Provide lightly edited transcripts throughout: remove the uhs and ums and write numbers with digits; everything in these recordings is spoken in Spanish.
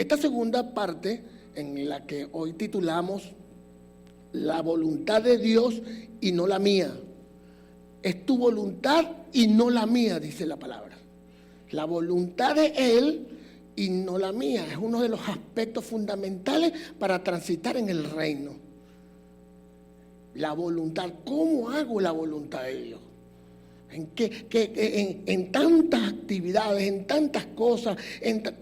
esta segunda parte, en la que hoy titulamos La voluntad de Dios y no la mía. Es tu voluntad y no la mía, dice la palabra. La voluntad de Él y no la mía. Es uno de los aspectos fundamentales para transitar en el reino. La voluntad. ¿Cómo hago la voluntad de Dios? En tantas actividades, en tantas cosas,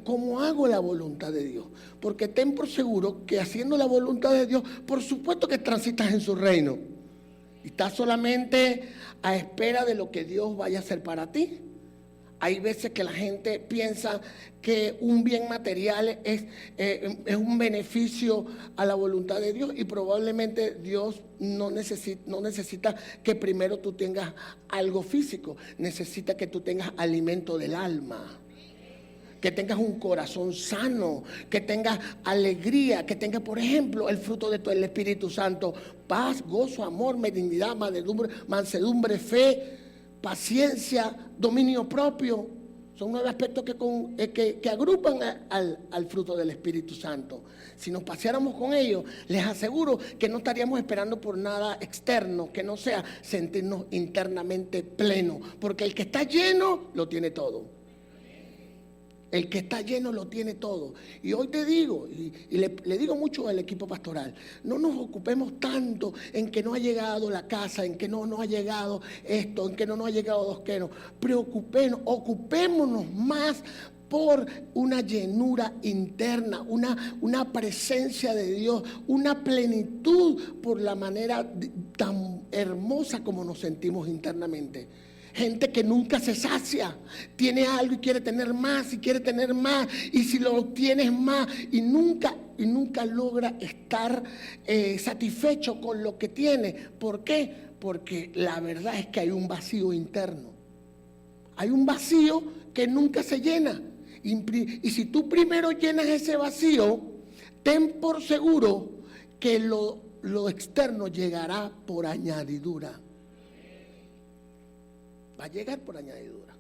¿cómo hago la voluntad de Dios? Porque ten por seguro que haciendo la voluntad de Dios, por supuesto que transitas en su reino. Y estás solamente a espera de lo que Dios vaya a hacer para ti. Hay veces que la gente piensa que un bien material es un beneficio a la voluntad de Dios, y probablemente Dios no necesita que primero tú tengas algo físico, necesita que tú tengas alimento del alma, que tengas un corazón sano, que tengas alegría, que tengas, por ejemplo, el fruto del Espíritu Santo: paz, gozo, amor, benignidad, mansedumbre, fe, paciencia, dominio propio. Son 9 aspectos que agrupan al fruto del Espíritu Santo. Si nos paseáramos con ellos, les aseguro que no estaríamos esperando por nada externo, que no sea sentirnos internamente plenos, porque el que está lleno lo tiene todo. El que está lleno lo tiene todo. Y hoy te digo, y le digo mucho al equipo pastoral: no nos ocupemos tanto en que no ha llegado la casa, en que no ha llegado esto, en que no ha llegado dos quenos. Ocupémonos más por una llenura interna, una presencia de Dios, una plenitud por la manera tan hermosa como nos sentimos internamente. Gente que nunca se sacia, tiene algo y quiere tener más, y quiere tener más, y si lo obtienes más, y nunca logra estar satisfecho con lo que tiene. ¿Por qué? Porque la verdad es que hay un vacío interno. Hay un vacío que nunca se llena. Y si tú primero llenas ese vacío, ten por seguro que lo externo llegará por añadidura. Va a llegar por añadidura.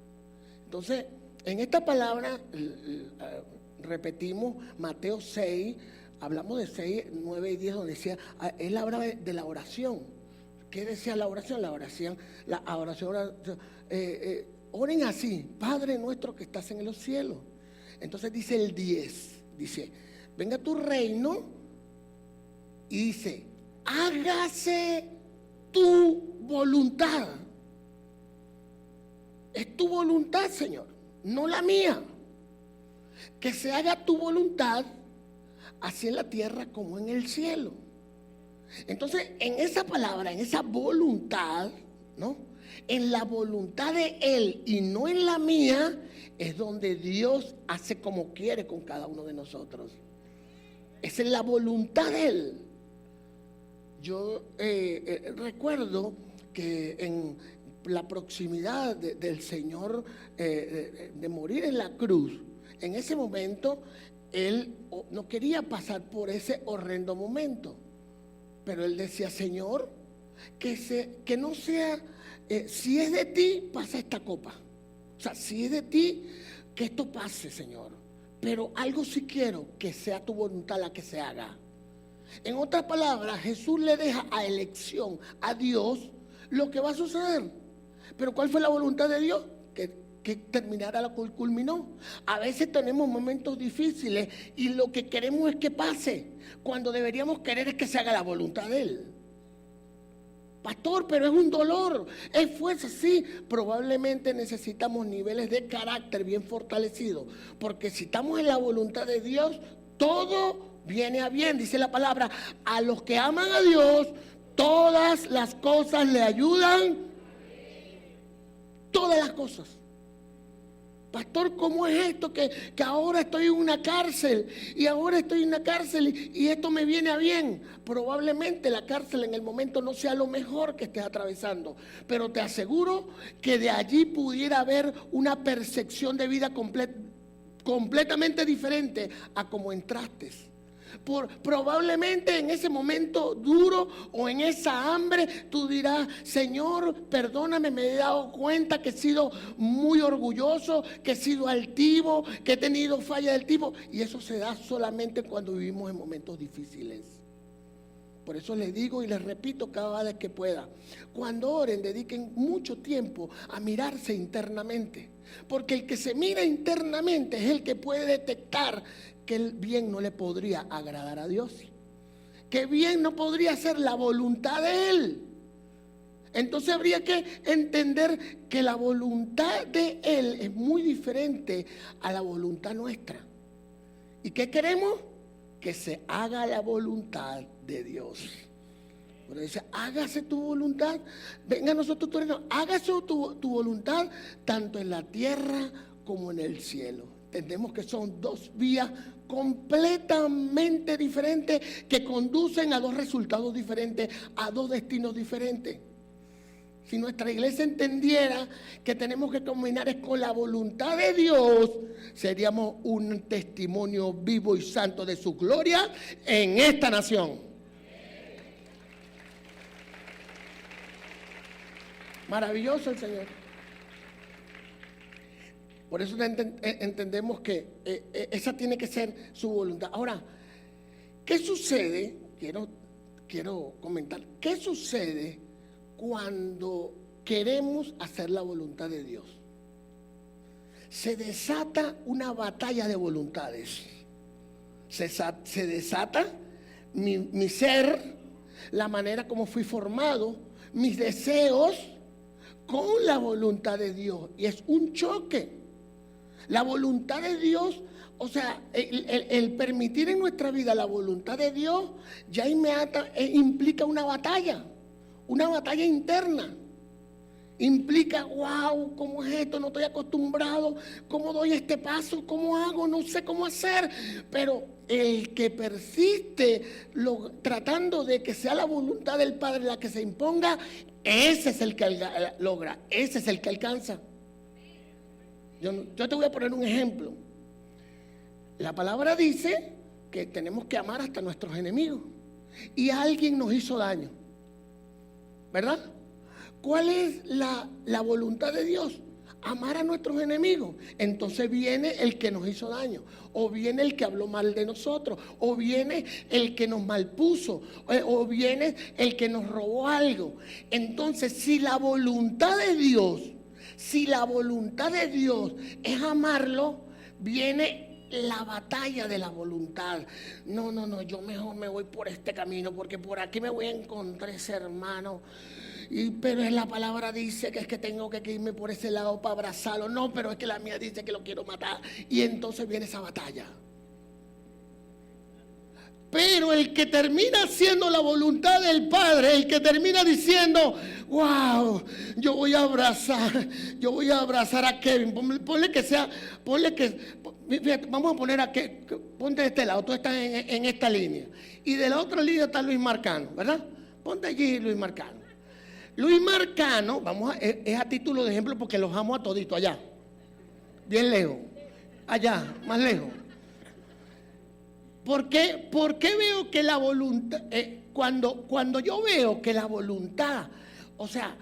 Entonces, en esta palabra repetimos Mateo 6, hablamos de 6, 9 y 10, donde decía, él habla de la oración. ¿Qué decía la oración? La oración, oren así: Padre nuestro que estás en los cielos. Entonces dice el 10, dice: venga tu reino, y dice: hágase tu voluntad. Es tu voluntad, Señor, no la mía. Que se haga tu voluntad, así en la tierra como en el cielo. Entonces, en esa palabra, en esa voluntad, ¿no? En la voluntad de Él y no en la mía, es donde Dios hace como quiere con cada uno de nosotros. Esa es la voluntad de Él. Yo recuerdo que en la proximidad del Señor, de morir en la cruz, en ese momento Él no quería pasar por ese horrendo momento, pero Él decía: Señor, que no sea, si es de ti, pasa esta copa. O sea, si es de ti, que esto pase, Señor, pero algo sí quiero, que sea tu voluntad la que se haga. En otras palabras, Jesús le deja a elección a Dios lo que va a suceder. Pero ¿cuál fue la voluntad de Dios? Que terminara lo que culminó. A veces tenemos momentos difíciles y lo que queremos es que pase, cuando deberíamos querer es que se haga la voluntad de Él. Pastor, pero es un dolor, es fuerza. Sí, probablemente necesitamos niveles de carácter bien fortalecidos, porque si estamos en la voluntad de Dios, todo viene a bien. Dice la palabra: a los que aman a Dios, todas las cosas le ayudan. Todas las cosas. Pastor, ¿cómo es esto? Que ahora estoy en una cárcel, y ahora estoy en una cárcel y esto me viene a bien. Probablemente la cárcel en el momento no sea lo mejor que estés atravesando, pero te aseguro que de allí pudiera haber una percepción de vida completamente diferente a como entraste. Probablemente en ese momento duro o en esa hambre tú dirás: Señor, perdóname, me he dado cuenta que he sido muy orgulloso, que he sido altivo, que he tenido falla del tipo. Y eso se da solamente cuando vivimos en momentos difíciles. Por eso les digo y les repito cada vez que pueda: cuando oren, dediquen mucho tiempo a mirarse internamente, porque el que se mira internamente es el que puede detectar que el bien no le podría agradar a Dios, que bien no podría ser la voluntad de Él. Entonces habría que entender que la voluntad de Él es muy diferente a la voluntad nuestra. ¿Y qué queremos? Que se haga la voluntad de Dios. Pero dice: hágase tu voluntad. Venga a nosotros tu reino. Hágase tu voluntad tanto en la tierra como en el cielo. Entendemos que son dos vías completamente diferentes que conducen a dos resultados diferentes, a dos destinos diferentes. Si nuestra iglesia entendiera que tenemos que combinar es con la voluntad de Dios, seríamos un testimonio vivo y santo de su gloria en esta nación. Maravilloso el Señor. Por eso entendemos que esa tiene que ser su voluntad. Ahora, ¿qué sucede? Quiero comentar. ¿Qué sucede cuando queremos hacer la voluntad de Dios? Se desata una batalla de voluntades. Se desata mi ser, la manera como fui formado, mis deseos con la voluntad de Dios. Y es un choque. La voluntad de Dios, o sea, el permitir en nuestra vida la voluntad de Dios ya implica una batalla interna. Implica: wow, ¿cómo es esto? No estoy acostumbrado. ¿Cómo doy este paso? ¿Cómo hago? No sé cómo hacer. Pero el que persiste tratando de que sea la voluntad del Padre la que se imponga, ese es el que logra, ese es el que alcanza. Yo te voy a poner un ejemplo. La palabra dice que tenemos que amar hasta nuestros enemigos. Y alguien nos hizo daño, ¿verdad? ¿Cuál es la voluntad de Dios? Amar a nuestros enemigos. Entonces viene el que nos hizo daño, o viene el que habló mal de nosotros, o viene el que nos malpuso, o viene el que nos robó algo. Entonces, si la voluntad de Dios es amarlo, viene la batalla de la voluntad. No, yo mejor me voy por este camino, porque por aquí me voy a encontrar ese hermano. Pero es la palabra dice que es que tengo que irme por ese lado para abrazarlo. No, pero es que la mía dice que lo quiero matar. Y entonces viene esa batalla. Pero el que termina haciendo la voluntad del Padre, el que termina diciendo: wow, yo voy a abrazar a Kevin. Ponle que, fíjate, vamos a poner ponte de este lado, tú estás en esta línea. Y de la otra línea está Luis Marcano, ¿verdad? Ponte allí Luis Marcano. Luis Marcano, es a título de ejemplo porque los amo a toditos allá. Bien lejos. Allá, más lejos. ¿Por qué veo que la voluntad, cuando yo veo que la voluntad, o sea,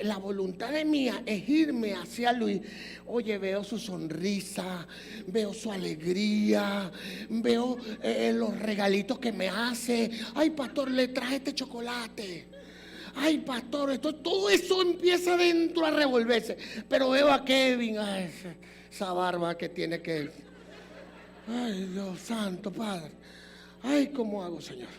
la voluntad de mía es irme hacia Luis? Oye, veo su sonrisa, veo su alegría, veo los regalitos que me hace. Ay, pastor, le traje este chocolate. Ay, pastor, todo eso empieza adentro a revolverse. Pero veo a Kevin, ay, esa barba que tiene Kevin. Ay, Dios santo, Padre. Ay, ¿cómo hago, Señor?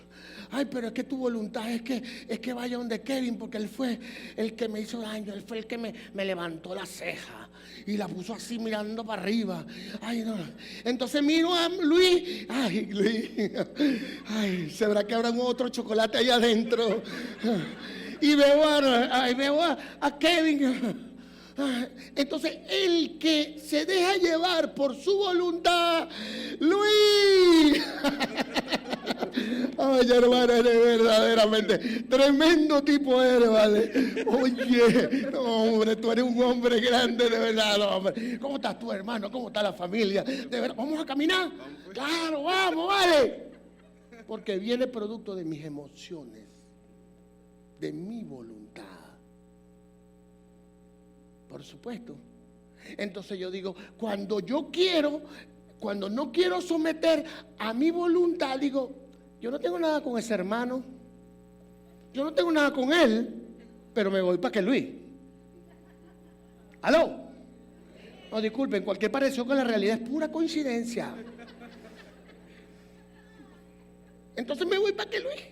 Ay, pero es que tu voluntad es que vaya donde Kevin, porque él fue el que me hizo daño, él fue el que me levantó la ceja y la puso así mirando para arriba. Ay, no. Entonces miro a Luis. Ay, Luis. Ay, ¿sabrá que habrá otro chocolate ahí adentro? Y veo a Kevin. Entonces, el que se deja llevar por su voluntad, Luis. Ay, hermano, eres verdaderamente tremendo tipo, eres, ¿vale? Oye, no, hombre, tú eres un hombre grande, de verdad, no, hombre. ¿Cómo estás tú, hermano? ¿Cómo está la familia? De verdad, ¿vamos a caminar? Claro, vamos, vale. Porque viene producto de mis emociones, de mi voluntad. Por supuesto. Entonces yo digo, cuando no quiero someter a mi voluntad, digo, yo no tengo nada con ese hermano, yo no tengo nada con él, pero me voy para que Luis. ¿Aló? No, disculpen, cualquier parecido con la realidad es pura coincidencia. Entonces me voy para que Luis.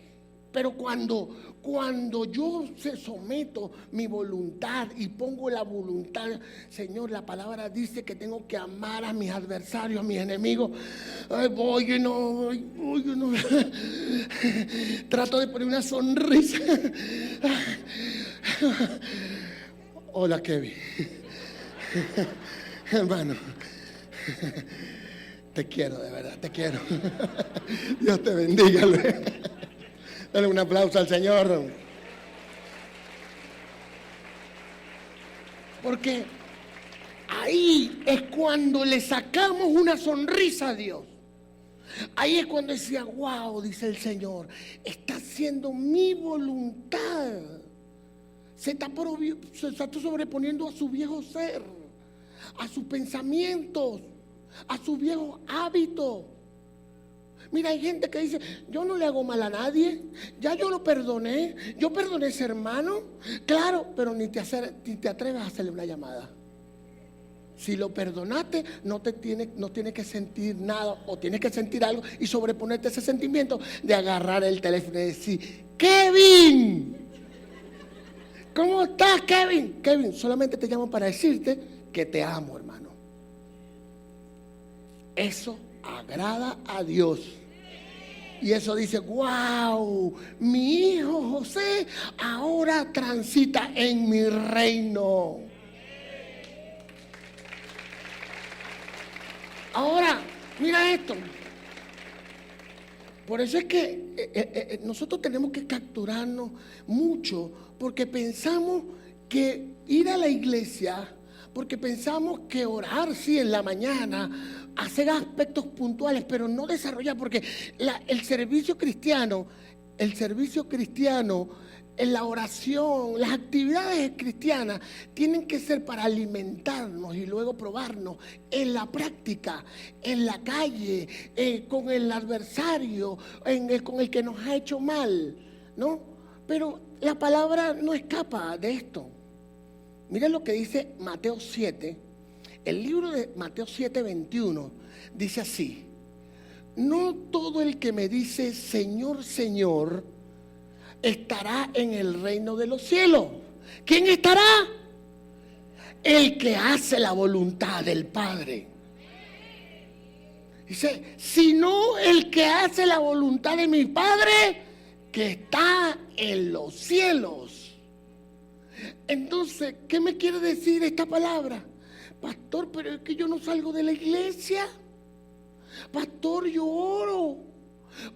Pero cuando yo someto mi voluntad y pongo la voluntad, Señor, la palabra dice que tengo que amar a mis adversarios, a mis enemigos. Ay, voy y no. Trato de poner una sonrisa. Hola, Kevin. Hermano, te quiero, de verdad, te quiero. Dios te bendiga. Dale un aplauso al Señor. Porque ahí es cuando le sacamos una sonrisa a Dios. Ahí es cuando decía, wow, dice el Señor, está haciendo mi voluntad. Se está sobreponiendo a su viejo ser, a sus pensamientos, a sus viejos hábitos. Mira, hay gente que dice, yo no le hago mal a nadie, ya yo lo perdoné, yo perdoné a ese hermano. Claro, pero ni te atreves a hacerle una llamada. Si lo perdonaste, no tienes que sentir nada, o tienes que sentir algo y sobreponerte ese sentimiento de agarrar el teléfono y decir, Kevin, ¿cómo estás, Kevin? Kevin, solamente te llamo para decirte que te amo, hermano. Eso agrada a Dios. Y eso dice, wow, mi hijo José ahora transita en mi reino. Ahora, mira esto. Por eso es que nosotros tenemos que capturarnos mucho, porque pensamos que ir a la iglesia, porque pensamos que orar, sí, en la mañana, hacer aspectos puntuales, pero no desarrollar, porque el servicio cristiano, en la oración, las actividades cristianas tienen que ser para alimentarnos y luego probarnos en la práctica, en la calle, con el adversario, con el que nos ha hecho mal, ¿no? Pero la palabra no escapa de esto. Miren lo que dice Mateo 7. El libro de Mateo 7:21 dice así: no todo el que me dice Señor, Señor, estará en el reino de los cielos. ¿Quién estará? El que hace la voluntad del Padre. Dice, sino el que hace la voluntad de mi Padre que está en los cielos. Entonces, ¿qué me quiere decir esta palabra? Pastor, pero es que yo no salgo de la iglesia. Pastor, yo oro.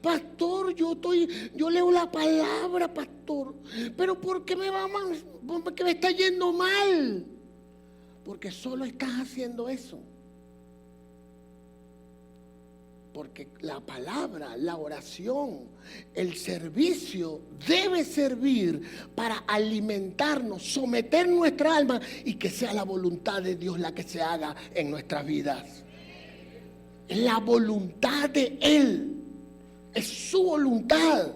Pastor, yo leo la palabra, pastor. Pero ¿por qué me va mal? Porque me está yendo mal. Porque solo estás haciendo eso. Porque la palabra, la oración, el servicio debe servir para alimentarnos, someter nuestra alma y que sea la voluntad de Dios la que se haga en nuestras vidas. La voluntad de Él. Es su voluntad.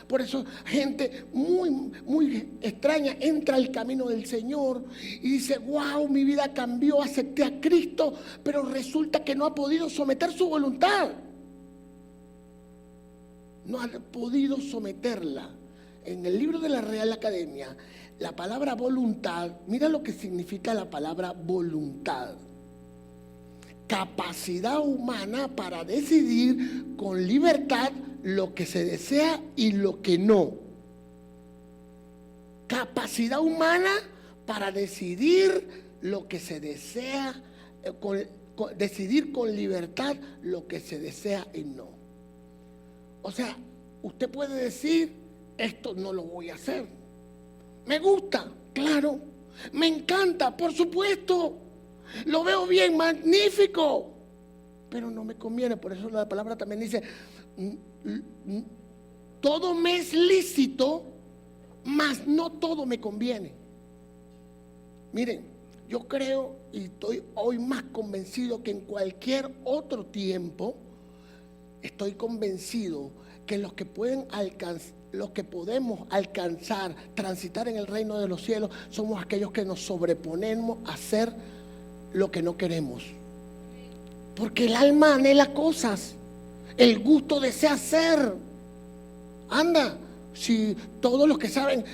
Por eso gente muy extraña entra al camino del Señor y dice, wow, mi vida cambió, acepté a Cristo, pero resulta que no ha podido someter su voluntad. No ha podido someterla. En el libro de la Real Academia, la palabra voluntad, mira lo que significa la palabra voluntad. Capacidad humana para decidir con libertad lo que se desea y lo que no. Capacidad humana para decidir lo que se desea, decidir con libertad lo que se desea y no. O sea, usted puede decir, esto no lo voy a hacer. Me gusta, claro. Me encanta, por supuesto. Lo veo bien, magnífico, pero no me conviene. Por eso la palabra también dice, todo me es lícito, mas no todo me conviene. Miren, yo creo y estoy hoy más convencido que en cualquier otro tiempo. Estoy convencido que los que podemos alcanzar, transitar en el reino de los cielos, somos aquellos que nos sobreponemos a hacer lo que no queremos. Porque el alma anhela cosas, el gusto desea hacer. Anda, si todos los que saben,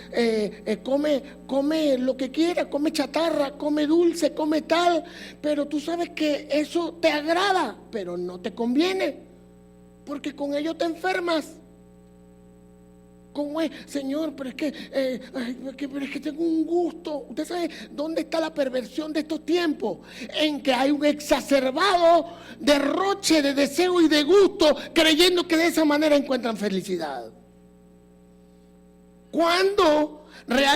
come lo que quiera, come chatarra, come dulce, come tal, pero tú sabes que eso te agrada, pero no te conviene, porque con ello te enfermas. ¿Cómo es? Señor, pero es que tengo un gusto. ¿Usted sabe dónde está la perversión de estos tiempos? En que hay un exacerbado derroche de deseo y de gusto, creyendo que de esa manera encuentran felicidad. Cuando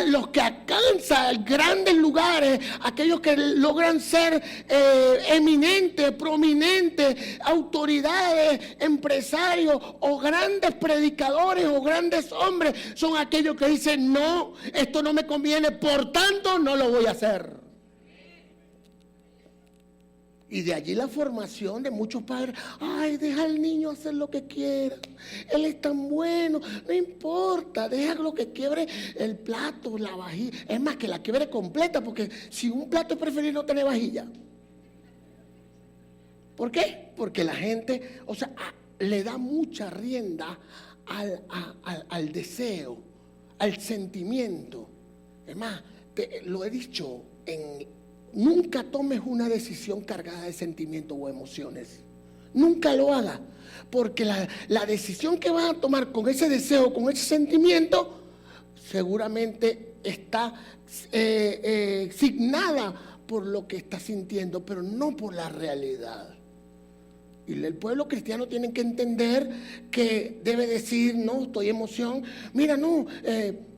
los que alcanzan grandes lugares, aquellos que logran ser eminentes, prominentes, autoridades, empresarios o grandes predicadores o grandes hombres, son aquellos que dicen: no, esto no me conviene, por tanto no lo voy a hacer. Y de allí la formación de muchos padres. Ay, deja al niño hacer lo que quiera, él es tan bueno, no importa, deja lo que quiebre el plato, la vajilla. Es más, que la quiebre completa, porque si un plato es preferible no tener vajilla. ¿Por qué? Porque la gente, le da mucha rienda al deseo, al sentimiento. Es más, lo he dicho, nunca tomes una decisión cargada de sentimientos o emociones. Nunca lo hagas, porque la decisión que vas a tomar con ese deseo, con ese sentimiento, seguramente está signada por lo que estás sintiendo, pero no por la realidad. Y el pueblo cristiano tiene que entender que debe decir: no, estoy en emoción. Mira, no,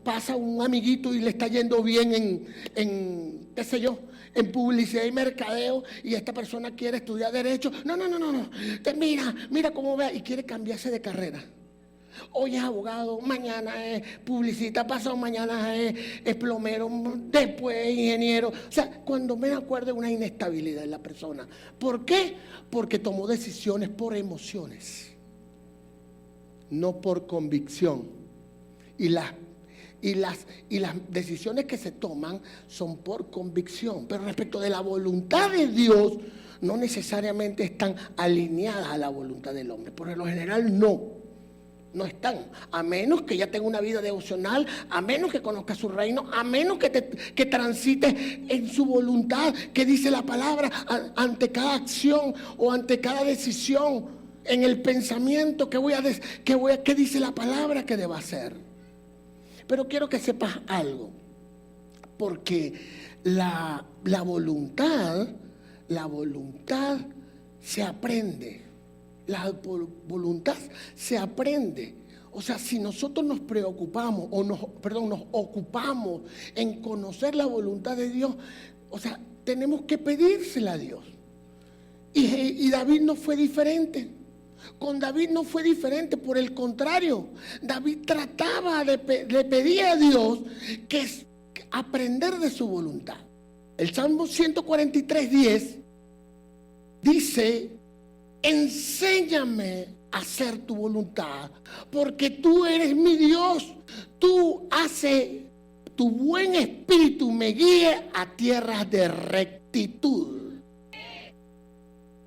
pasa un amiguito y le está yendo bien en qué sé yo, en publicidad y mercadeo, y esta persona quiere estudiar derecho. No. Mira cómo ve, y quiere cambiarse de carrera. Hoy es abogado, mañana es publicista, pasado mañana es plomero, después ingeniero. O sea, cuando me acuerdo, una inestabilidad en la persona. ¿Por qué? Porque tomó decisiones por emociones, no por convicción. Y las decisiones que se toman son por convicción, pero respecto de la voluntad de Dios, no necesariamente están alineadas a la voluntad del hombre. Por lo general no están, a menos que ya tenga una vida devocional, a menos que conozca su reino, a menos que transite en su voluntad, que dice la palabra ante cada acción o ante cada decisión, en el pensamiento que dice la palabra que deba hacer. Pero quiero que sepas algo, porque la voluntad se aprende. La voluntad se aprende. O sea, si nosotros nos preocupamos nos ocupamos en conocer la voluntad de Dios, tenemos que pedírsela a Dios. Y David no fue diferente. Con David no fue diferente, por el contrario, David trataba le pedía a Dios que aprender de su voluntad. El Salmo 143:10 dice: enséñame a hacer tu voluntad, porque tú eres mi Dios. Tú haces, tu buen espíritu me guíe a tierras de rectitud.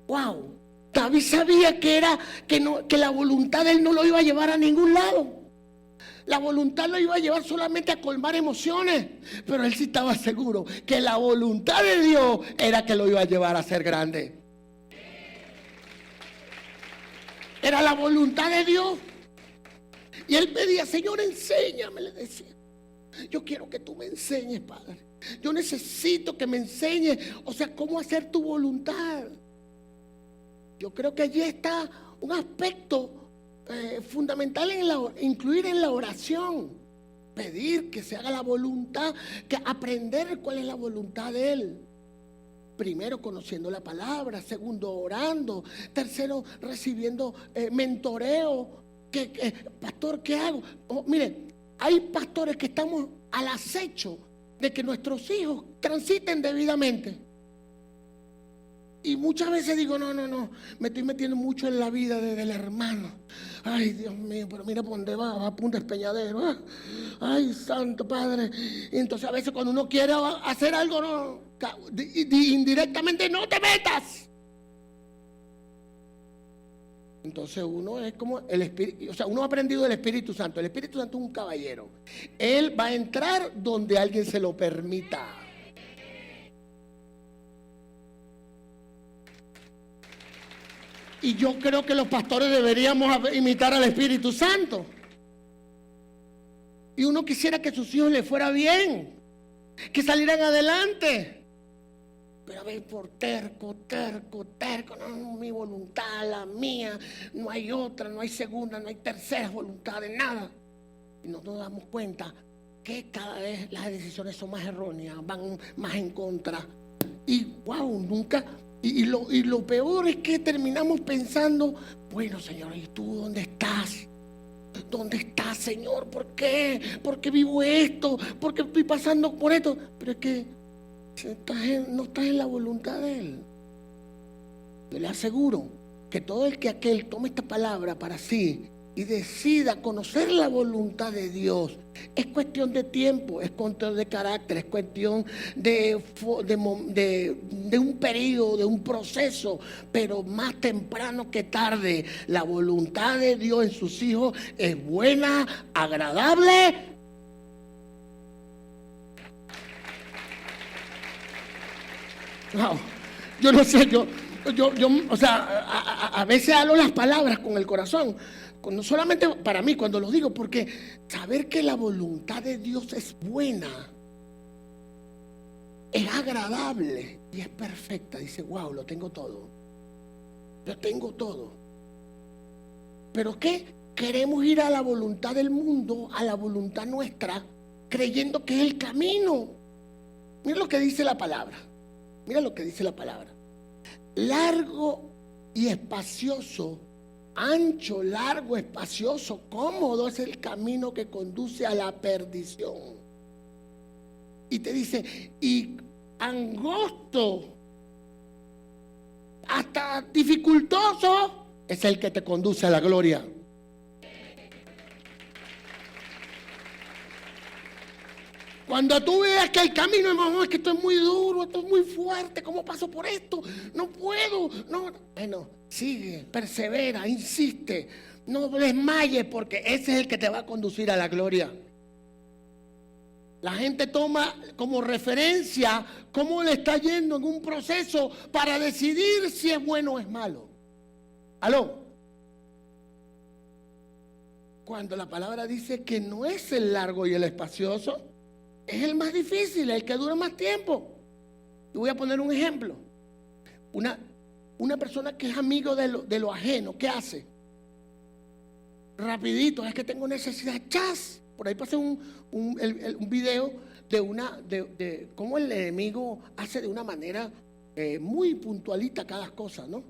Wow. David sabía que la voluntad de él no lo iba a llevar a ningún lado. La voluntad lo iba a llevar solamente a colmar emociones, pero él sí estaba seguro que la voluntad de Dios era que lo iba a llevar a ser grande. Era la voluntad de Dios. Y él pedía: Señor, enséñame, le decía. Yo quiero que tú me enseñes, Padre. Yo necesito que me enseñes, cómo hacer tu voluntad. Yo creo que allí está un aspecto fundamental incluir en la oración. Pedir que se haga la voluntad, que aprender cuál es la voluntad de Él. Primero, conociendo la palabra. Segundo, orando. Tercero, recibiendo mentoreo pastor, ¿qué hago? Mire, hay pastores que estamos al acecho de que nuestros hijos transiten debidamente. Y muchas veces digo, no, me estoy metiendo mucho en la vida del hermano. Ay, Dios mío, pero mira por dónde va por un despeñadero. Ay, Santo Padre. Y entonces a veces cuando uno quiere hacer algo, no, indirectamente no te metas. Entonces uno es como el Espíritu, o sea, uno ha aprendido del Espíritu Santo. El Espíritu Santo es un caballero. Él va a entrar donde alguien se lo permita. Y yo creo que los pastores deberíamos imitar al Espíritu Santo. Y uno quisiera que a sus hijos les fuera bien, que salieran adelante. Pero a ver, por terco, no, mi voluntad, la mía, no hay otra, no hay segunda, no hay tercera voluntad de nada. Y no nos damos cuenta que cada vez las decisiones son más erróneas, van más en contra. Y wow, nunca... Y lo peor es que terminamos pensando, bueno, Señor, ¿y tú dónde estás? ¿Dónde estás, Señor? ¿Por qué? ¿Por qué vivo esto? ¿Por qué estoy pasando por esto? Pero es que no estás en la voluntad de Él. Yo le aseguro que todo el que aquel tome esta palabra para sí y decida conocer la voluntad de Dios, es cuestión de tiempo, es cuestión de carácter, es cuestión de un periodo, de un proceso, pero más temprano que tarde, la voluntad de Dios en sus hijos es buena, agradable. Wow. Yo no sé, o sea, a veces hablo las palabras con el corazón. No solamente para mí cuando lo digo, porque saber que la voluntad de Dios es buena, es agradable y es perfecta. Dice, wow, lo tengo todo. Lo tengo todo. ¿Pero qué? Queremos ir a la voluntad del mundo, a la voluntad nuestra, creyendo que es el camino. Mira lo que dice la palabra. Mira lo que dice la palabra. Largo y espacioso, ancho, largo, espacioso, cómodo es el camino que conduce a la perdición. Y te dice, y angosto, hasta dificultoso, es el que te conduce a la gloria. Cuando tú veas que el camino es que esto es muy duro, esto es muy fuerte, ¿cómo paso por esto? No puedo, no. Bueno, sigue, persevera, insiste, no desmayes, porque ese es el que te va a conducir a la gloria. La gente toma como referencia cómo le está yendo en un proceso para decidir si es bueno o es malo. ¿Aló? Cuando la palabra dice que no es el largo y el espacioso, es el más difícil, el que dura más tiempo. Te voy a poner un ejemplo. Una persona que es amigo de lo ajeno, ¿qué hace? Rapidito, es que tengo necesidad, ¡chas! Por ahí pasé un video de cómo el enemigo hace de una manera muy puntualita cada cosa, ¿no?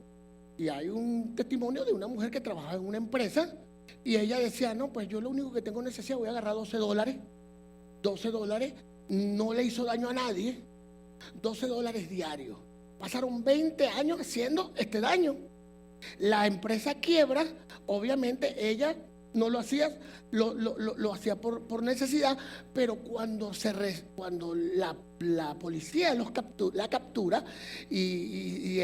Y hay un testimonio de una mujer que trabajaba en una empresa y ella decía, no, pues yo lo único que tengo necesidad, voy a agarrar $12. $12, no le hizo daño a nadie, $12 diarios. Pasaron 20 años haciendo este daño. La empresa quiebra, obviamente ella no lo hacía, lo hacía por necesidad, pero cuando la policía la captura y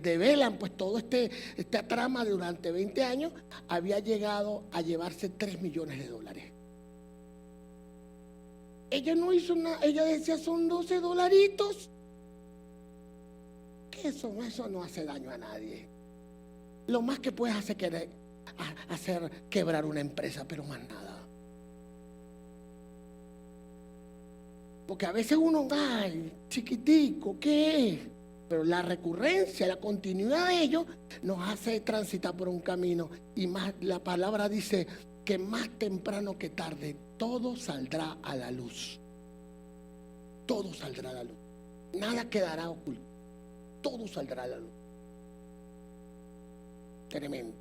develan pues todo esta trama durante 20 años, había llegado a llevarse $3 millones. Ella no hizo nada, ella decía, son $12. ¿Qué son? Eso no hace daño a nadie. Lo más que puedes hacer quebrar una empresa, pero más nada. Porque a veces uno, ay, chiquitico, ¿qué es? Pero la recurrencia, la continuidad de ello nos hace transitar por un camino. Y más, la palabra dice que más temprano que tarde todo saldrá a la luz. Todo saldrá a la luz. Nada quedará oculto. Todo saldrá a la luz. Tremendo.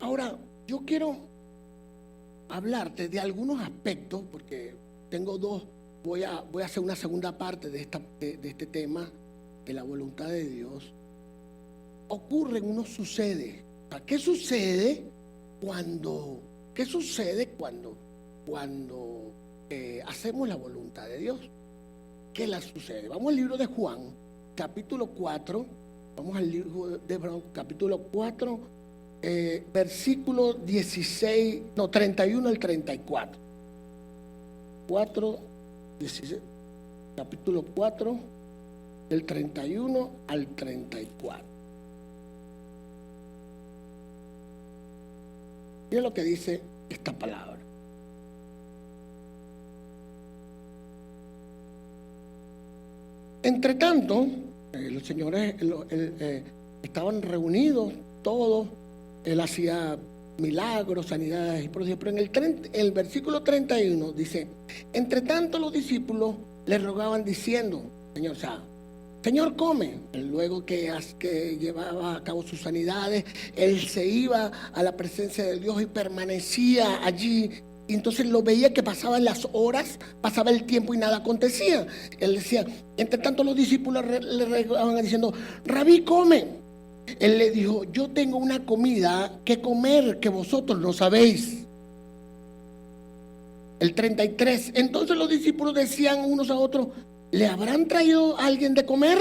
Ahora, yo quiero hablarte de algunos aspectos, porque tengo dos, voy a hacer una segunda parte de este tema, de la voluntad de Dios. Ocurren unos sucedes. ¿Qué sucede cuando hacemos la voluntad de Dios? ¿Qué la sucede? Vamos al libro de Juan, capítulo 4. Vamos al libro de Juan, capítulo 4, versículo 31 al 34. 4, 16, capítulo 4, del 31 al 34. Mira lo que dice esta palabra. Entre tanto, los señores estaban reunidos todos. Él hacía milagros, sanidades y prodigios. Pero en el versículo 31 dice: entre tanto los discípulos le rogaban diciendo, Señor, come. Luego que llevaba a cabo sus sanidades, él se iba a la presencia de Dios y permanecía allí. Y entonces lo veía que pasaban las horas, pasaba el tiempo y nada acontecía. Él decía, entre tanto los discípulos le rogaban diciendo, Rabí, come. Él le dijo, yo tengo una comida que comer que vosotros no sabéis. El 33, entonces los discípulos decían unos a otros, ¿le habrán traído a alguien de comer?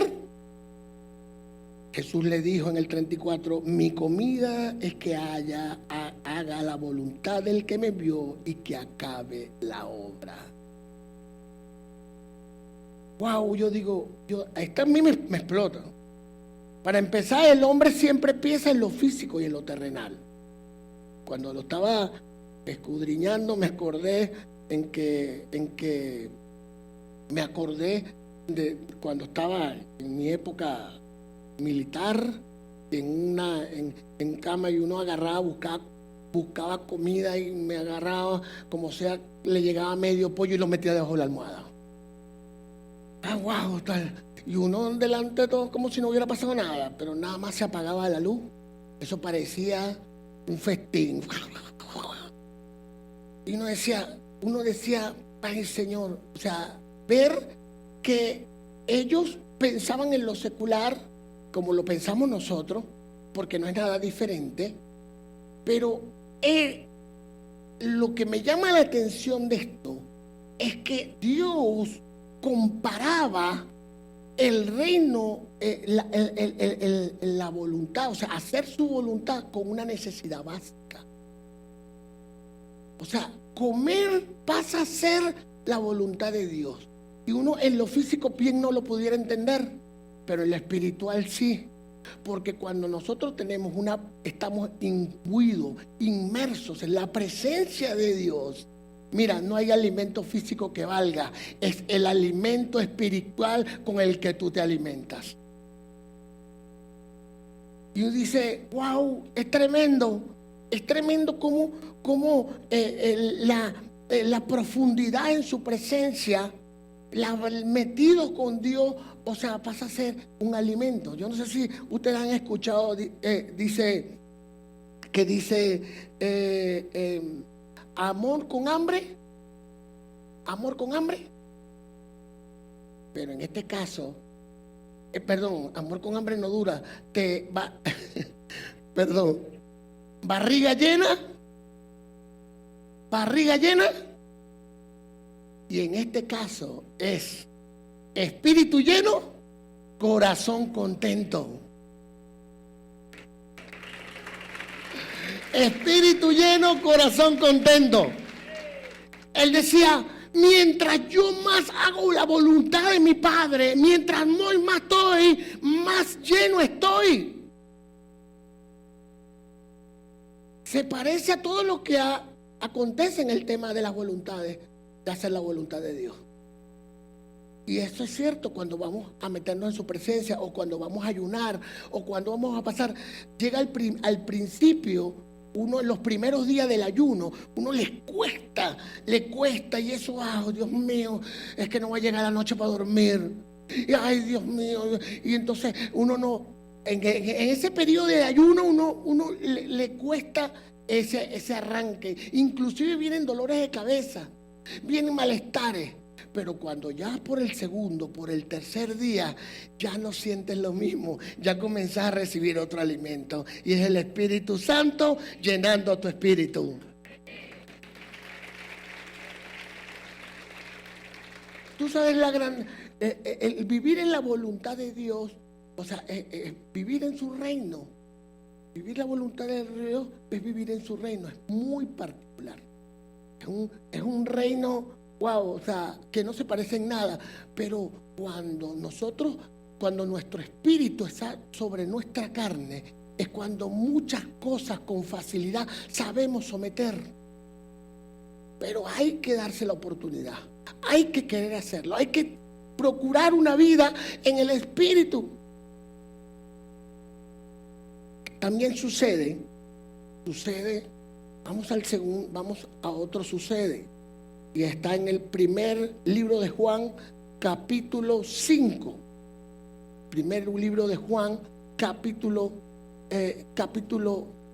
Jesús le dijo en el 34, mi comida es que haga la voluntad del que me envió y que acabe la obra. Wow, yo digo, esta a mí me explota. Para empezar, el hombre siempre piensa en lo físico y en lo terrenal. Cuando lo estaba escudriñando, me acordé me acordé de cuando estaba en mi época militar, en cama, y uno agarraba, buscaba comida y me agarraba, como sea, le llegaba medio pollo y lo metía debajo de la almohada. Wow, tal. Y uno delante de todo como si no hubiera pasado nada, pero nada más se apagaba la luz. Eso parecía un festín. Y uno decía, ay Señor, o sea, ver que ellos pensaban en lo secular como lo pensamos nosotros, porque no es nada diferente, pero lo que me llama la atención de esto es que Dios comparaba el reino, la voluntad, o sea, hacer su voluntad con una necesidad básica. O sea, comer pasa a ser la voluntad de Dios. Y uno en lo físico bien no lo pudiera entender, pero en lo espiritual sí. Porque cuando nosotros estamos imbuidos, inmersos en la presencia de Dios, mira, no hay alimento físico que valga, es el alimento espiritual con el que tú te alimentas. Y uno dice, wow, es tremendo como la profundidad en su presencia, metido con Dios, o sea, pasa a ser un alimento. Yo no sé si ustedes han escuchado, dice amor con hambre, pero en este caso, amor con hambre no dura, barriga llena, y en este caso es espíritu lleno, corazón contento. Espíritu lleno, corazón contento. Él decía, mientras yo más hago la voluntad de mi Padre, mientras más estoy, más lleno estoy. Se parece a todo lo que acontece en el tema de las voluntades, de hacer la voluntad de Dios. Y eso es cierto cuando vamos a meternos en su presencia, o cuando vamos a ayunar, o cuando vamos a pasar. Llega al principio, uno en los primeros días del ayuno, uno le cuesta, y eso, Dios mío, es que no va a llegar la noche para dormir. Y ay, Dios mío, y entonces uno en ese periodo de ayuno uno le cuesta ese arranque. Inclusive vienen dolores de cabeza, vienen malestares. Pero cuando ya por el segundo, por el tercer día, ya no sientes lo mismo, ya comenzás a recibir otro alimento. Y es el Espíritu Santo llenando tu espíritu. Tú sabes el vivir en la voluntad de Dios, o sea, vivir en su reino. Vivir la voluntad de Dios es vivir en su reino, es muy particular. Es un reino, wow, o sea, que no se parece en nada. Pero cuando nuestro espíritu está sobre nuestra carne, es cuando muchas cosas con facilidad sabemos someter. Pero hay que darse la oportunidad, hay que querer hacerlo, hay que procurar una vida en el espíritu. También sucede, vamos a otro sucede, y está en el primer libro de Juan, capítulo 5. Primer libro de Juan, capítulo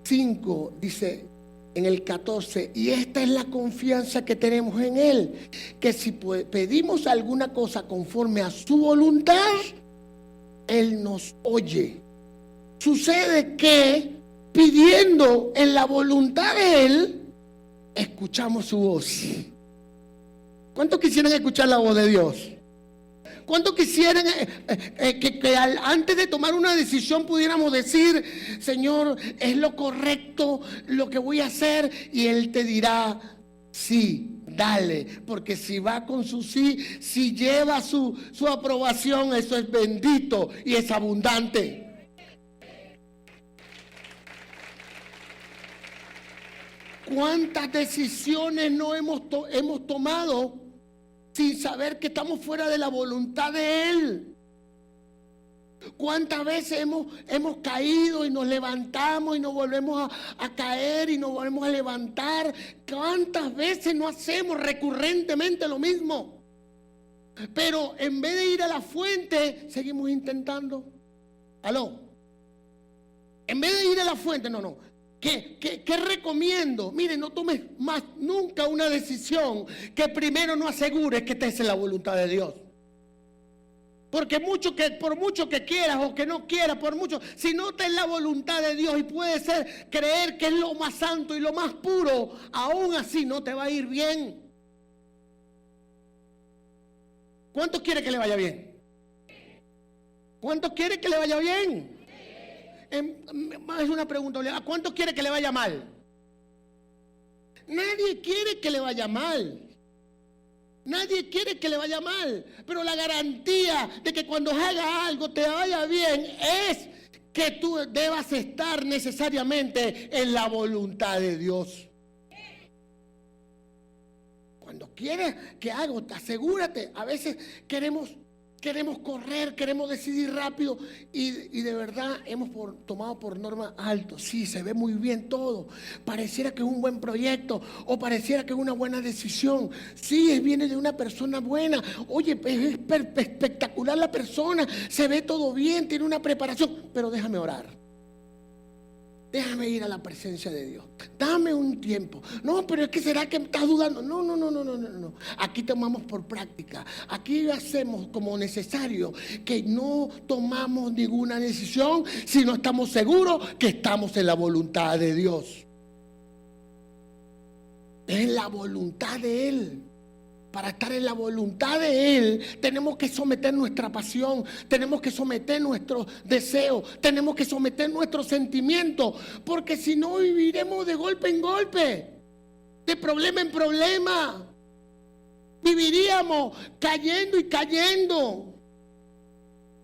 5, dice en el 14, y esta es la confianza que tenemos en Él, que si pedimos alguna cosa conforme a su voluntad, Él nos oye. Sucede que pidiendo en la voluntad de Él, escuchamos su voz. ¿Cuántos quisieran escuchar la voz de Dios? ¿Cuántos quisieran que antes de tomar una decisión pudiéramos decir, Señor, es lo correcto lo que voy a hacer? Y Él te dirá, sí, dale, porque si va con su sí, si lleva su aprobación, eso es bendito y es abundante. ¿Cuántas decisiones no hemos tomado sin saber que estamos fuera de la voluntad de Él? ¿Cuántas veces hemos caído y nos levantamos y nos volvemos a caer y nos volvemos a levantar? ¿Cuántas veces no hacemos recurrentemente lo mismo? Pero en vez de ir a la fuente, seguimos intentando. ¿Aló? En vez de ir a la fuente, no. ¿Qué recomiendo? Mire, no tomes más nunca una decisión que primero no asegures que estés en la voluntad de Dios. Porque por mucho que quieras o que no quieras, si no estás en la voluntad de Dios y puede ser creer que es lo más santo y lo más puro, aún así no te va a ir bien. ¿Cuántos quiere que le vaya bien? ¿Cuántos quiere que le vaya bien? Es una pregunta, ¿a cuántos quiere que le vaya mal? Nadie quiere que le vaya mal. Nadie quiere que le vaya mal. Pero la garantía de que cuando haga algo te vaya bien es que tú debas estar necesariamente en la voluntad de Dios. Cuando quieres que algo, asegúrate. A veces queremos correr, queremos decidir rápido y de verdad hemos tomado por norma alto. Sí, se ve muy bien todo. Pareciera que es un buen proyecto o pareciera que es una buena decisión. Sí, viene de una persona buena. Oye, es espectacular la persona. Se ve todo bien, tiene una preparación. Pero déjame orar. Déjame ir a la presencia de Dios. Dame un tiempo. No, pero es que será que estás dudando. No. Aquí tomamos por práctica. Aquí hacemos como necesario que no tomamos ninguna decisión si no estamos seguros que estamos en la voluntad de Dios. Es la voluntad de Él. Para estar en la voluntad de Él, tenemos que someter nuestra pasión, tenemos que someter nuestros deseos, tenemos que someter nuestros sentimientos, porque si no viviremos de golpe en golpe, de problema en problema. Viviríamos cayendo y cayendo.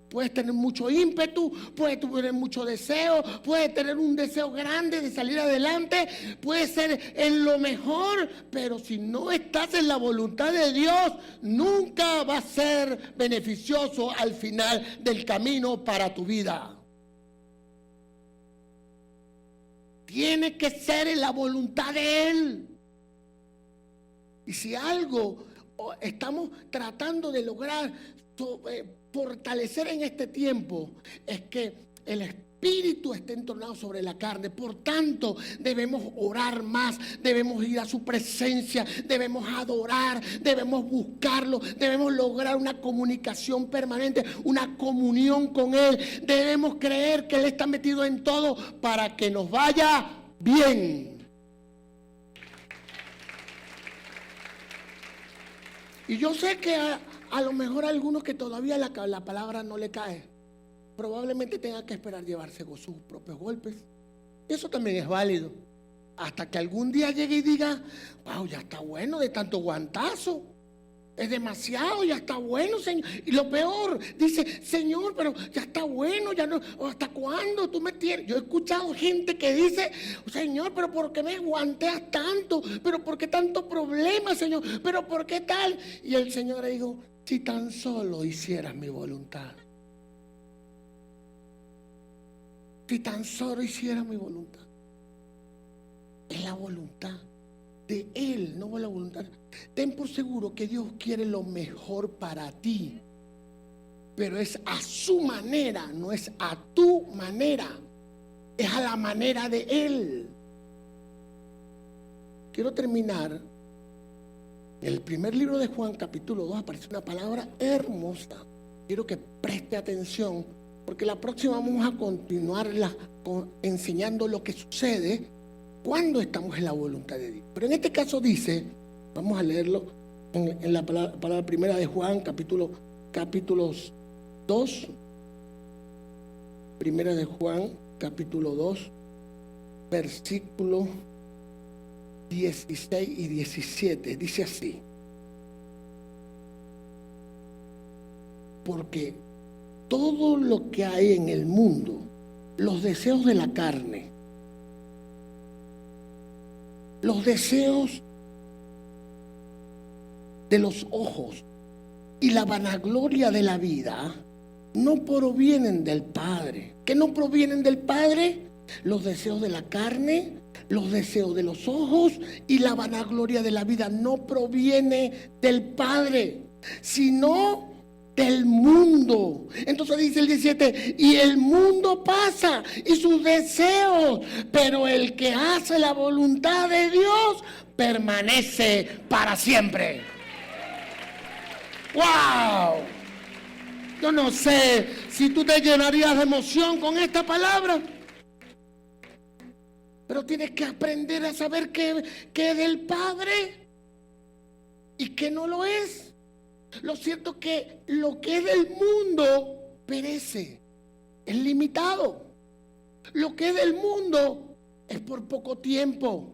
Puedes tener mucho ímpetu, puedes tener mucho deseo, puedes tener un deseo grande de salir adelante, puedes ser en lo mejor, pero si no estás en la voluntad de Dios, nunca va a ser beneficioso al final del camino para tu vida. Tiene que ser en la voluntad de Él. Y si algo estamos tratando de lograr fortalecer en este tiempo, es que el Espíritu está entornado sobre la carne. Por tanto, debemos orar más, debemos ir a su presencia, debemos adorar, debemos buscarlo, debemos lograr una comunicación permanente, una comunión con Él. Debemos creer que Él está metido en todo para que nos vaya bien. Y yo sé que a lo mejor a algunos que todavía la palabra no le cae, probablemente tenga que esperar llevarse sus propios golpes. Eso también es válido. Hasta que algún día llegue y diga, wow, ya está bueno de tanto guantazo. Es demasiado, ya está bueno, Señor. Y lo peor, dice, Señor, pero ya está bueno, ya no, ¿hasta cuándo tú me tienes? Yo he escuchado gente que dice, Señor, pero ¿por qué me guanteas tanto? ¿Pero por qué tanto problema, Señor? ¿Pero por qué tal? Y el Señor le dijo, si tan solo hicieras mi voluntad. Si tan solo hicieras mi voluntad. Es la voluntad de Él, no la voluntad. Ten por seguro que Dios quiere lo mejor para ti, pero es a su manera, no es a tu manera, es a la manera de Él. Quiero terminar. En el primer libro de Juan, capítulo 2, aparece una palabra hermosa. Quiero que preste atención, porque la próxima vamos a continuar enseñando lo que sucede cuando estamos en la voluntad de Dios. Pero en este caso dice, vamos a leerlo en la palabra primera de Juan, capítulos 2. Primera de Juan, capítulo 2, versículos 16 y 17. Dice así: porque todo lo que hay en el mundo, los deseos de la carne, los deseos de los ojos y la vanagloria de la vida no provienen del Padre. ¿Qué no provienen del Padre? Los deseos de la carne, los deseos de los ojos y la vanagloria de la vida no proviene del Padre, sino del mundo. Entonces dice el 17, y el mundo pasa y sus deseos, pero el que hace la voluntad de Dios permanece para siempre. ¡Wow! Yo no sé si tú te llenarías de emoción con esta palabra, pero tienes que aprender a saber qué es del Padre y qué no lo es. Lo cierto es que lo que es del mundo perece, es limitado. Lo que es del mundo es por poco tiempo.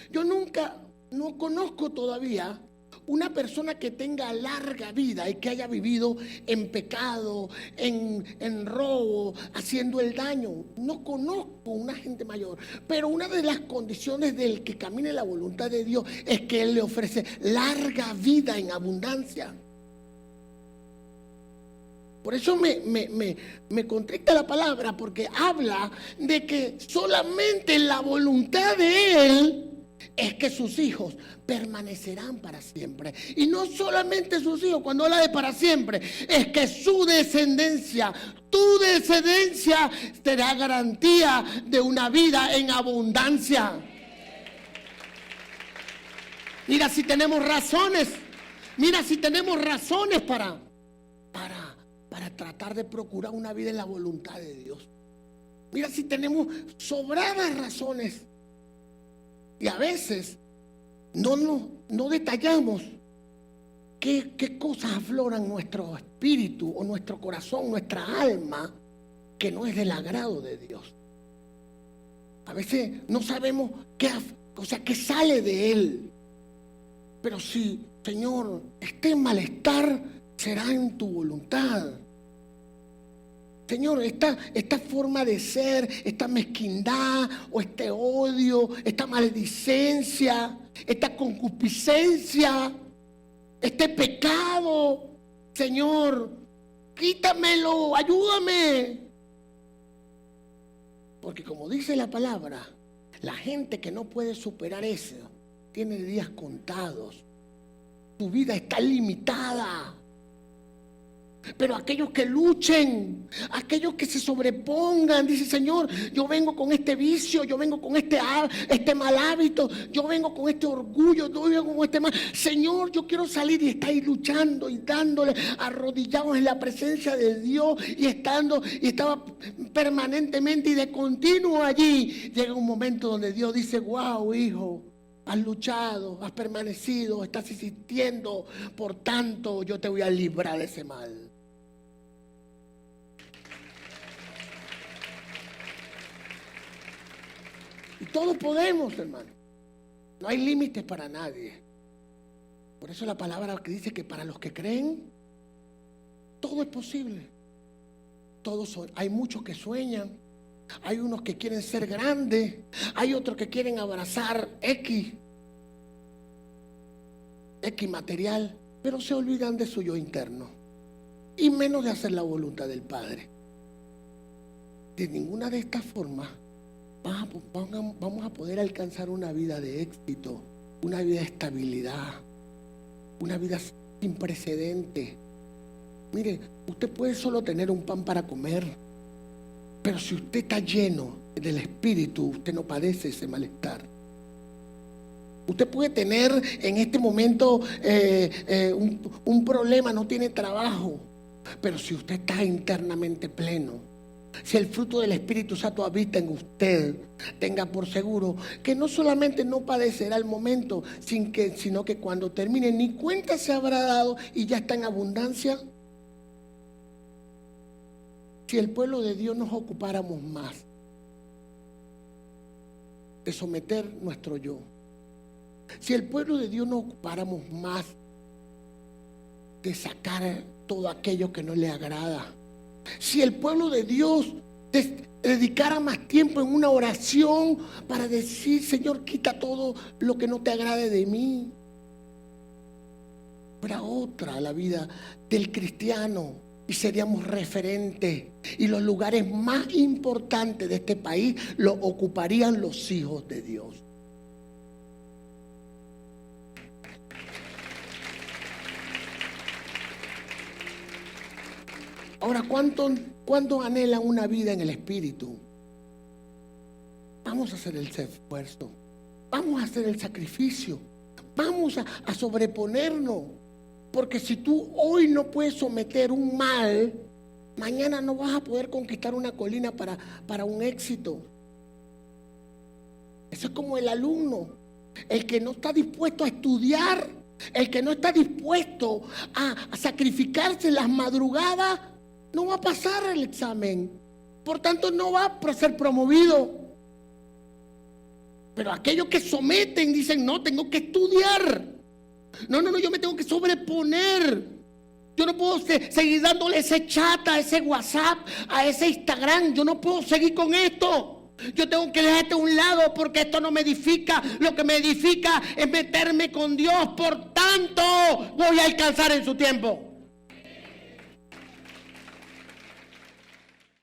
Yo no conozco todavía una persona que tenga larga vida y que haya vivido en pecado, en robo, haciendo el daño. No conozco una gente mayor, pero una de las condiciones del que camine la voluntad de Dios es que Él le ofrece larga vida en abundancia. Por eso me contrista la palabra, porque habla de que solamente la voluntad de Él es que sus hijos permanecerán para siempre. Y no solamente sus hijos, cuando habla de para siempre, es que su descendencia, tu descendencia, será garantía de una vida en abundancia. Mira si tenemos razones, para tratar de procurar una vida en la voluntad de Dios. Mira si tenemos sobradas razones. Y a veces no detallamos qué cosas afloran nuestro espíritu o nuestro corazón, nuestra alma, que no es del agrado de Dios. A veces no sabemos qué sale de Él. Pero si, Señor, este malestar será en tu voluntad. Señor, esta forma de ser, esta mezquindad o este odio, esta maledicencia, esta concupiscencia, este pecado, Señor, quítamelo, ayúdame. Porque como dice la palabra, la gente que no puede superar eso tiene días contados. Tu vida está limitada. Pero aquellos que luchen, aquellos que se sobrepongan, dice: Señor, yo vengo con este vicio, yo vengo con este mal hábito, yo vengo con este orgullo, yo vengo con este mal. Señor, yo quiero salir, y estáis luchando y dándole, arrodillados en la presencia de Dios y estaba permanentemente y de continuo allí. Llega un momento donde Dios dice: wow, hijo, has luchado, has permanecido, estás insistiendo, por tanto yo te voy a librar de ese mal. Y todos podemos, hermano. No hay límites para nadie. Por eso la palabra que dice que para los que creen, todo es posible. Hay muchos que sueñan. Hay unos que quieren ser grandes. Hay otros que quieren abrazar X material, pero se olvidan de su yo interno. Y menos de hacer la voluntad del Padre. De ninguna de estas formas vamos a poder alcanzar una vida de éxito, una vida de estabilidad, una vida sin precedentes. Mire, usted puede solo tener un pan para comer, pero si usted está lleno del Espíritu, usted no padece ese malestar. Usted puede tener en este momento un problema, no tiene trabajo, pero si usted está internamente pleno, si el fruto del Espíritu Santo habita en usted, tenga por seguro que no solamente no padecerá el momento, sino que cuando termine ni cuenta se habrá dado y ya está en abundancia. Si el pueblo de Dios nos ocupáramos más de someter nuestro yo, si el pueblo de Dios nos ocupáramos más de sacar todo aquello que no le agrada, si el pueblo de Dios dedicara más tiempo en una oración para decir: Señor, quita todo lo que no te agrade de mí, fuera otra la vida del cristiano y seríamos referentes, y los lugares más importantes de este país lo ocuparían los hijos de Dios. Ahora, ¿cuánto anhelan una vida en el Espíritu? Vamos a hacer el esfuerzo, vamos a hacer el sacrificio, vamos a sobreponernos, porque si tú hoy no puedes someter un mal, mañana no vas a poder conquistar una colina para un éxito. Eso es como el alumno, el que no está dispuesto a estudiar, el que no está dispuesto a sacrificarse en las madrugadas, no va a pasar el examen, por tanto no va a ser promovido. Pero aquellos que someten dicen: no, tengo que estudiar, no, yo me tengo que sobreponer, yo no puedo seguir dándole ese chat, a ese WhatsApp, a ese Instagram, yo no puedo seguir con esto, yo tengo que dejarte a un lado porque esto no me edifica, lo que me edifica es meterme con Dios, por tanto voy a alcanzar en su tiempo.